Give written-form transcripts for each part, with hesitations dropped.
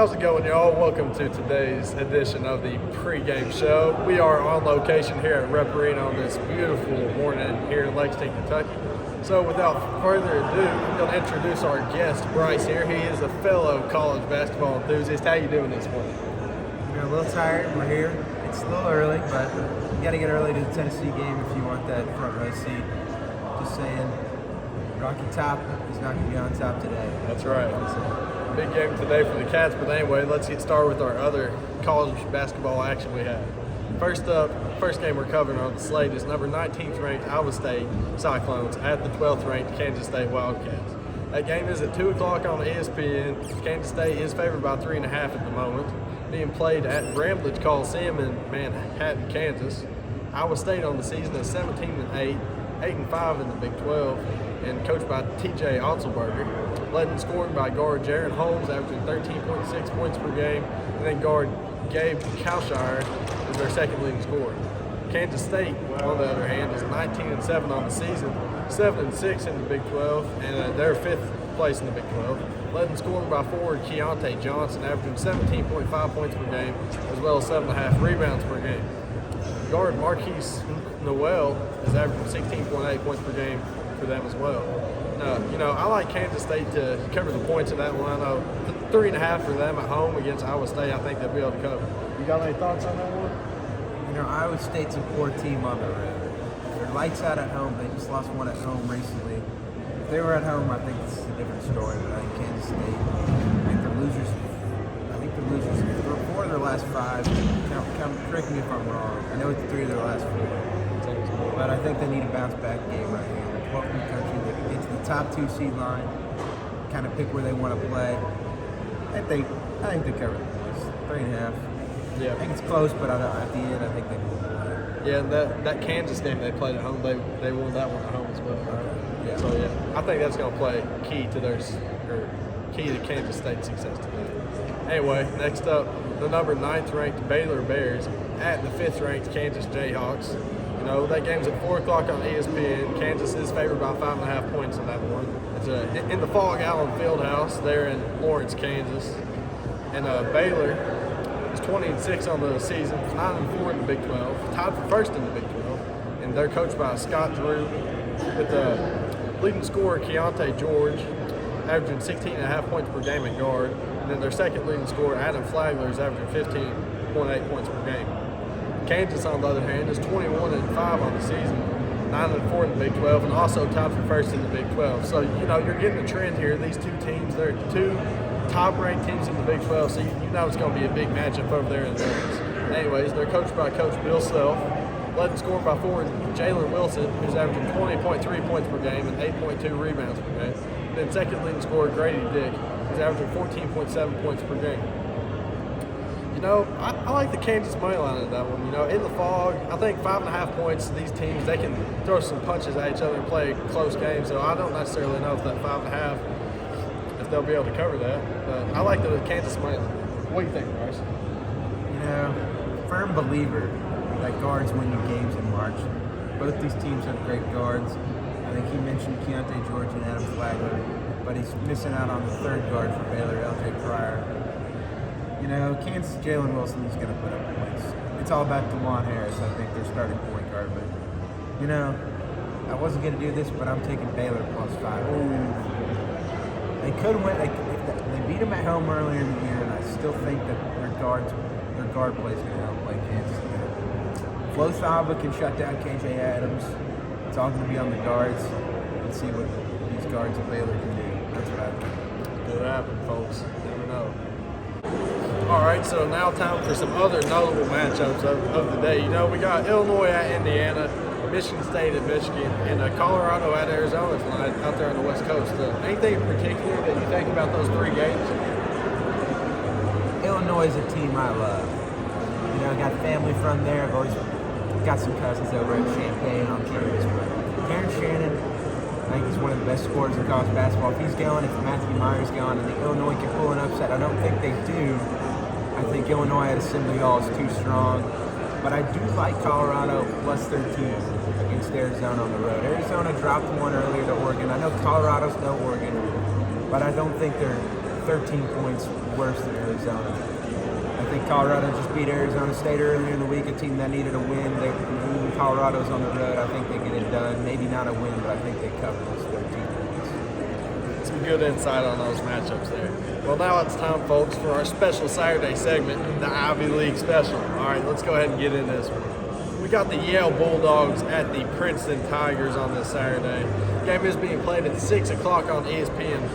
How's it going, y'all? Welcome to today's edition of the Pregame Show. We are on location here at Rep Arena on this beautiful morning here in Lexington, Kentucky. So without further ado, I'm going to introduce our guest, Bryce here. He is a fellow college basketball enthusiast. How you doing this morning? We're a little tired. We're here. It's a little early, but you got to get early to the Tennessee game if you want that front row seat. Just saying, Rocky Top is not going to be on top today. That's right. Big game today for the Cats, but anyway, let's get started with our other college basketball action we have. First up, first game we're covering on the slate is number 19th ranked Iowa State Cyclones at the 12th ranked Kansas State Wildcats. That game is at 2 o'clock on ESPN. Kansas State is favored by 3.5 at the moment, being played at Bramlage Coliseum in Manhattan, Kansas. Iowa State on the season is 17-8, 8-5 in the Big 12, and coached by T.J. Otzelberger. Led in scoring by guard Jaron Holmes, averaging 13.6 points per game, and then guard Gabe Kalshire is their second leading scorer. Kansas State, on the other hand, is 19-7 on the season, 7-6 in the Big 12, and they're fifth place in the Big 12. Led in scoring by forward Keontae Johnson, averaging 17.5 points per game, as well as 7.5 rebounds per game. Guard Marquise Noel is averaging 16.8 points per game for them as well. I like Kansas State to cover the points in that one. I know 3.5 for them at home against Iowa State. I think they'll be able to cover. You got any thoughts on that one? Iowa State's a poor team on the road. They're lights out at home. They just lost one at home recently. If they were at home, I think this is a different story. But I think Kansas State, I think they're losers. Four of their last five. Correct me if I'm wrong. I know it's 3 of their last 4. But I think they need a bounce back game right here. They're 12th in the country. They can get to the top 2 seed line, kind of pick where they want to play. I think they cover the points. 3.5. Yeah. I think it's close, but at the end, I think they will. Yeah, and that Kansas game they played at home, they won that one at home as well. Right? Yeah. So yeah, I think that's going to play key to Kansas State's success today. Anyway, next up, the number 9th ranked Baylor Bears at the 5th ranked Kansas Jayhawks. That game's at 4 o'clock on ESPN. Kansas is favored by 5.5 points in that one. It's in the Fog Allen Fieldhouse there in Lawrence, Kansas. And Baylor is 20-6 on the season, 9-4 in the Big 12, tied for first in the Big 12. And they're coached by Scott Drew with the leading scorer Keontae George, averaging 16.5 points per game at guard. And then their second leading scorer, Adam Flagler, is averaging 15.8 points per game. Kansas, on the other hand, is 21-5 on the season, 9-4 in the Big 12, and also tied for first in the Big 12. So, you're getting a trend here. These two teams, they're 2 top-ranked teams in the Big 12, so it's going to be a big matchup over there in Lawrence. Anyways, they're coached by Coach Bill Self, led in scoring by forward Jalen Wilson, who's averaging 20.3 points per game and 8.2 rebounds per game. Then second leading scorer Grady Dick, who's averaging 14.7 points per game. I like the Kansas money line in that one. In the fog, I think 5.5 points, these teams, they can throw some punches at each other and play close games. So I don't necessarily know if that 5.5, if they'll be able to cover that. But I like the Kansas money line. What do you think, Bryce? Firm believer that guards win you games in March. Both these teams have great guards. I think he mentioned Keontae George and Adam Flagler, but he's missing out on the third guard for Baylor, L.J. Pryor. Kansas, Jalen Wilson is going to put up points. It's all about DeJuan Harris, I think, their starting point guard. But, I wasn't going to do this, but I'm taking Baylor +5. They could win. They beat them at home earlier in the year, and I still think that their guard play is going to help play Kansas today. Flo Thaba can shut down KJ Adams. It's all going to be on the guards. Let's see what these guards of Baylor can do. That's what I think. Could happen, folks. Never know. All right, so now time for some other notable matchups of the day. We got Illinois at Indiana, Michigan State at Michigan, and Colorado at Arizona tonight out there on the West Coast. Anything in particular that you think about those 3 games? Illinois is a team I love. I got family from there. I've always got some cousins over at Champaign on campus. But Terrence Shannon, I think he's one of the best scorers in college basketball. If he's going, if Matthew Meyer's going, and Illinois can pull an upset, I don't think they do. I think Illinois at Assembly Hall is too strong. But I do like Colorado +13 against Arizona on the road. Arizona dropped one earlier to Oregon. I know Colorado's no Oregon, but I don't think they're 13 points worse than Arizona. I think Colorado just beat Arizona State earlier in the week, a team that needed a win. Even Colorado's on the road. I think they get it done. Maybe not a win, but I think they cover those 13 points. Some good insight on those matchups there. Well, now it's time, folks, for our special Saturday segment, the Ivy League Special. All right, let's go ahead and get into this one. We got the Yale Bulldogs at the Princeton Tigers on this Saturday. The game is being played at 6 o'clock on ESPN+.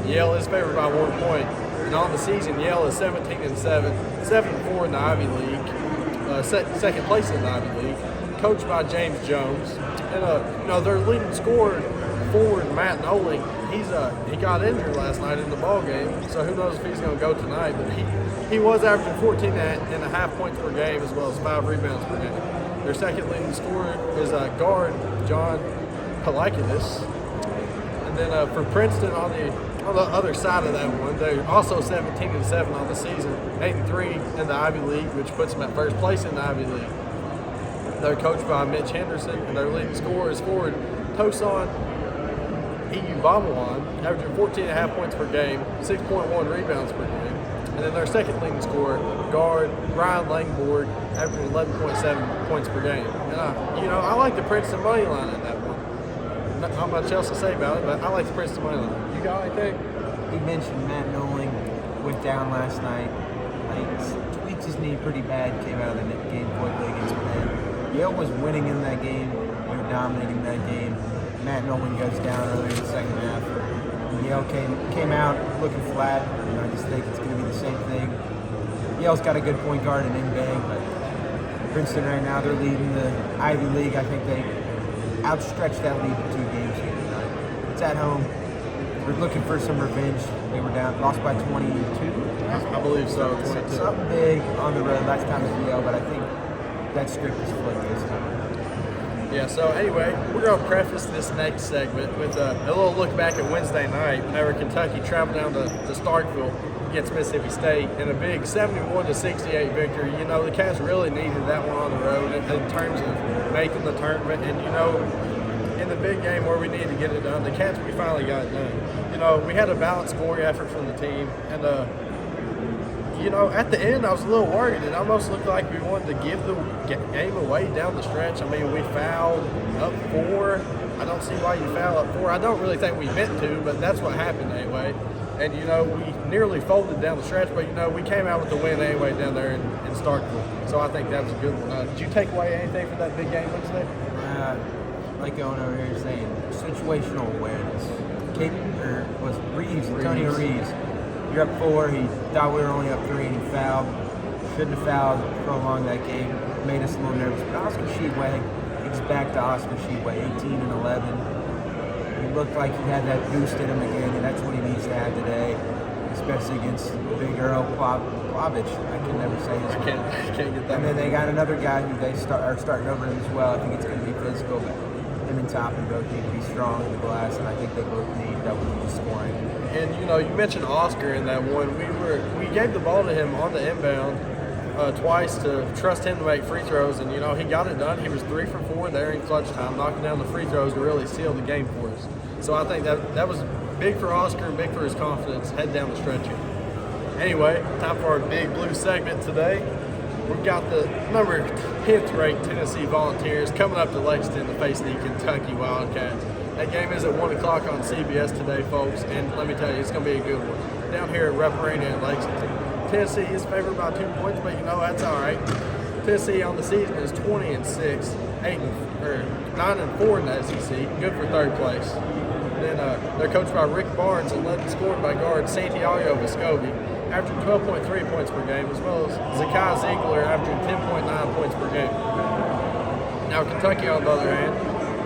Yale is favored by 1 point. And on the season, Yale is 17-7, 7-4 in the Ivy League, second place in the Ivy League, coached by James Jones. And their leading scorer, forward Matt Nolan, he got injured last night in the ball game, so who knows if he's going to go tonight. But he was averaging 14.5 points per game as well as 5 rebounds per game. Their second leading scorer is guard John Palakidis. And then for Princeton on the other side of that one, they're also 17-7 on the season, 8-3 in the Ivy League, which puts them at first place in the Ivy League. They're coached by Mitch Henderson, and their leading scorer is forward Tosan Iyubabawan, averaging 14.5 points per game, 6.1 rebounds per game. And then their second leading scorer, guard Ryan Langborg, averaging 11.7 points per game. And I like the Princeton money line in that one. Not much else to say about it, but I like the Princeton money line. You got anything? You mentioned Matt Nolan went down last night. He tweaked his knee pretty bad, came out of the game quickly against Penn. Yale was winning in that game. They were dominating that game. Matt Nolan goes down early in the second half. Yale came out looking flat. I just think it's going to be the same thing. Yale's got a good point guard in Bang, but Princeton right now, they're leading the Ivy League. I think they outstretched that lead to 2 games here tonight. It's at home. We're looking for some revenge. They were down, lost by 22. I believe so. 22. Something big on the road. Last time it was Yale, but I think that script is flipped this time. Yeah, so anyway, we're going to preface this next segment with a little look back at Wednesday night whenever Kentucky traveled down to Starkville against Mississippi State in a big 71-68 victory. The Cats really needed that one on the road in terms of making the tournament. And, in the big game where we needed to get it done, the Cats, we finally got it done. We had a balanced scoring effort from the team. And, at the end, I was a little worried. It almost looked like we wanted to give the game away down the stretch. I mean, we fouled up 4. I don't see why you foul up 4. I don't really think we meant to, but that's what happened anyway. And, we nearly folded down the stretch, but, we came out with the win anyway down there in Starkville. So I think that was a good one. Did you take away anything from that big game Wednesday? Like going over here saying, situational awareness. Antonio Reeves. You're up 4. He thought we were only up 3, and he fouled. Shouldn't have fouled, prolonged that game. Made us a little nervous. But Oscar Sheetway, it's back to Oscar Sheetway, 18-11. He looked like he had that boost in him again, and that's what he needs to have today, especially against Big Earl Plavich. I can never say his name. I can't get that. And then they got another guy who they are starting over him as well. I think it's going to be physical, but him and Toppin both need to be strong in the glass, and I think they both need double-digit scoring. And you mentioned Oscar in that one. We gave the ball to him on the inbound twice to trust him to make free throws, and he got it done. He was 3 for 4 there in clutch time, knocking down the free throws to really seal the game for us. So I think that was big for Oscar and big for his confidence head down the stretch here. Anyway, time for our Big Blue segment today. We've got the number 10th ranked Tennessee Volunteers coming up to Lexington to face the Kentucky Wildcats. That game is at 1 o'clock on CBS today, folks, and let me tell you, it's going to be a good one. Down here at Rep Arena in Lexington, Tennessee is favored by 2 points, but that's all right. Tennessee on the season is 20-6, 9-4 in the SEC, good for 3rd place. Then they're coached by Rick Barnes and led scored by guard Santiago Vescovi, averaging 12.3 points per game, as well as Zakai Ziegler averaging 10.9 points per game. Now Kentucky, on the other hand,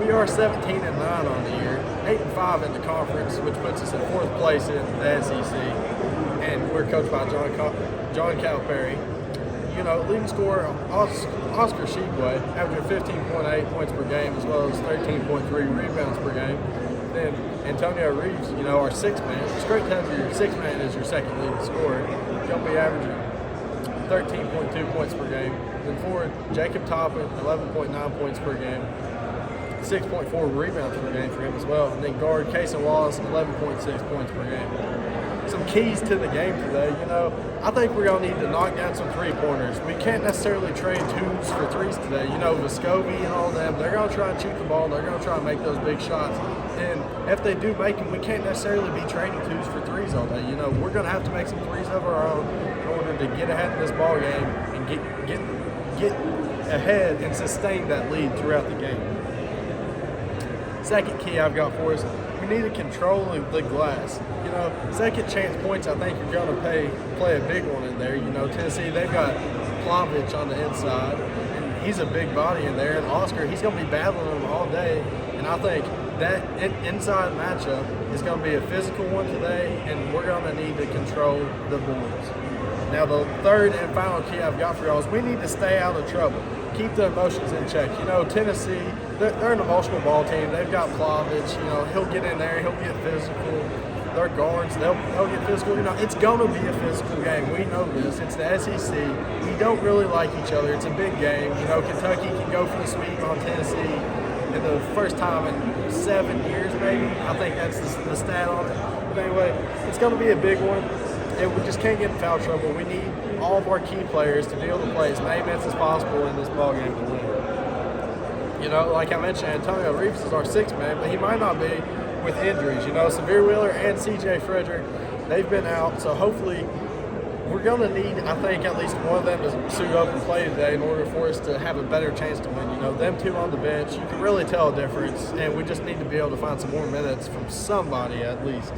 we are 17-9 on the year, 8-5 in the conference, which puts us in 4th place in the SEC. And we're coached by John Calipari. Leading scorer Oscar Sheetway, averaging 15.8 points per game, as well as 13.3 rebounds per game. Then Antonio Reeves, our 6th man. It's great to have your 6th man as your second leading scorer. He'll be averaging 13.2 points per game. Then forward Jacob Toppin, 11.9 points per game. 6.4 rebounds per game for him as well. And then guard Casey Wallace, 11.6 points per game. some keys to the game today. I think we're going to need to knock down some three-pointers. We can't necessarily trade twos for threes today. Vescovi and all them, they're going to try and shoot the ball. They're going to try and make those big shots. And if they do make them, we can't necessarily be trading twos for threes all day. We're going to have to make some threes of our own in order to get ahead in this ball game and get ahead and sustain that lead throughout the game. Second key I've got for us, we need to control the glass. Second chance points, I think, are going to play a big one in there. Tennessee, they've got Plavich on the inside, and he's a big body in there. And Oscar, he's going to be battling him all day. And I think that inside matchup is going to be a physical one today, and we're going to need to control the boards. Now, the third and final key I've got for y'all is we need to stay out of trouble. Keep the emotions in check. Tennessee, they're an emotional ball team. They've got Plavich. He'll get in there. He'll get physical. Their guards, they'll get physical. It's going to be a physical game. We know this. It's the SEC. We don't really like each other. It's a big game. Kentucky can go for the sweep on Tennessee in the first time in 7 years, maybe. I think that's the stat on it. But anyway, it's going to be a big one. And we just can't get in foul trouble. We need all of our key players to be able to play as many minutes as possible in this ballgame to win. Like I mentioned, Antonio Reeves is our sixth man, but he might not be with injuries. Severe Wheeler and C.J. Frederick, they've been out. So hopefully we're going to need, I think, at least one of them to suit up and play today in order for us to have a better chance to win. Them two on the bench, you can really tell a difference, and we just need to be able to find some more minutes from somebody at least.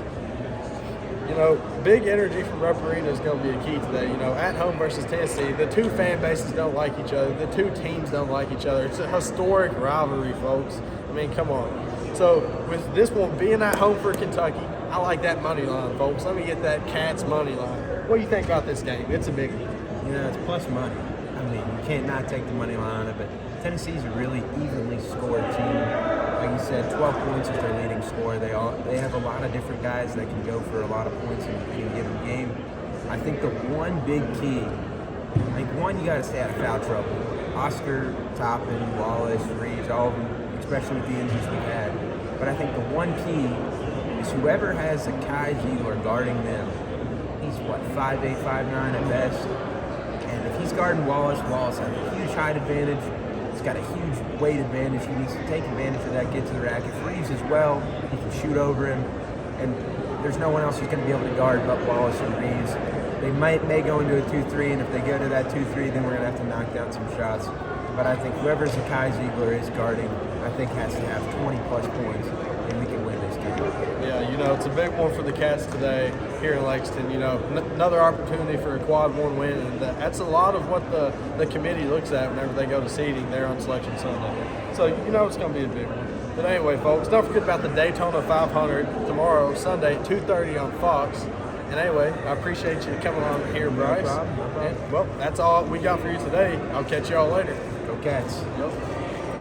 Big energy from Rupp Arena is going to be a key today. At home versus Tennessee, the two fan bases don't like each other. The two teams don't like each other. It's a historic rivalry, folks. Come on. So with this one being at home for Kentucky, I like that money line, folks. Let me get that Cats money line. What do you think about this game? It's a big one. It's plus money. You can't not take the money line on it, but Tennessee's a really evenly scored team. Like you said, 12 points is their leading scorer. They have a lot of different guys that can go for a lot of points in any given game. I think the one big key, you got to stay out of foul trouble. Oscar, Toppin, Wallace, Reeves, all of them, especially with the injuries we've had. But I think the one key is whoever has a Kai Ziegler guarding them, he's 5'8", 5'9" at best. And if he's guarding Wallace has a huge height advantage. He's got a huge weight advantage. He needs to take advantage of that, get to the rack. If Reeves as well, he can shoot over him. And there's no one else who's going to be able to guard but Wallace and Reeves. They may go into a 2-3, and if they go to that 2-3, then we're going to have to knock down some shots. But I think whoever Zakai Ziegler is guarding, I think has to have 20-plus points, and we can win this game. Yeah, it's a big one for the Cats today here in Lexington. Another opportunity for a quad one win, and that's a lot of what the committee looks at whenever they go to seeding there on Selection Sunday. So it's going to be a big one. But anyway, folks, don't forget about the Daytona 500 tomorrow, Sunday, 2:30 on Fox. And anyway, I appreciate you coming on here, Bryce. No problem. And, well, that's all we got for you today. I'll catch y'all later. Go Cats. Yep.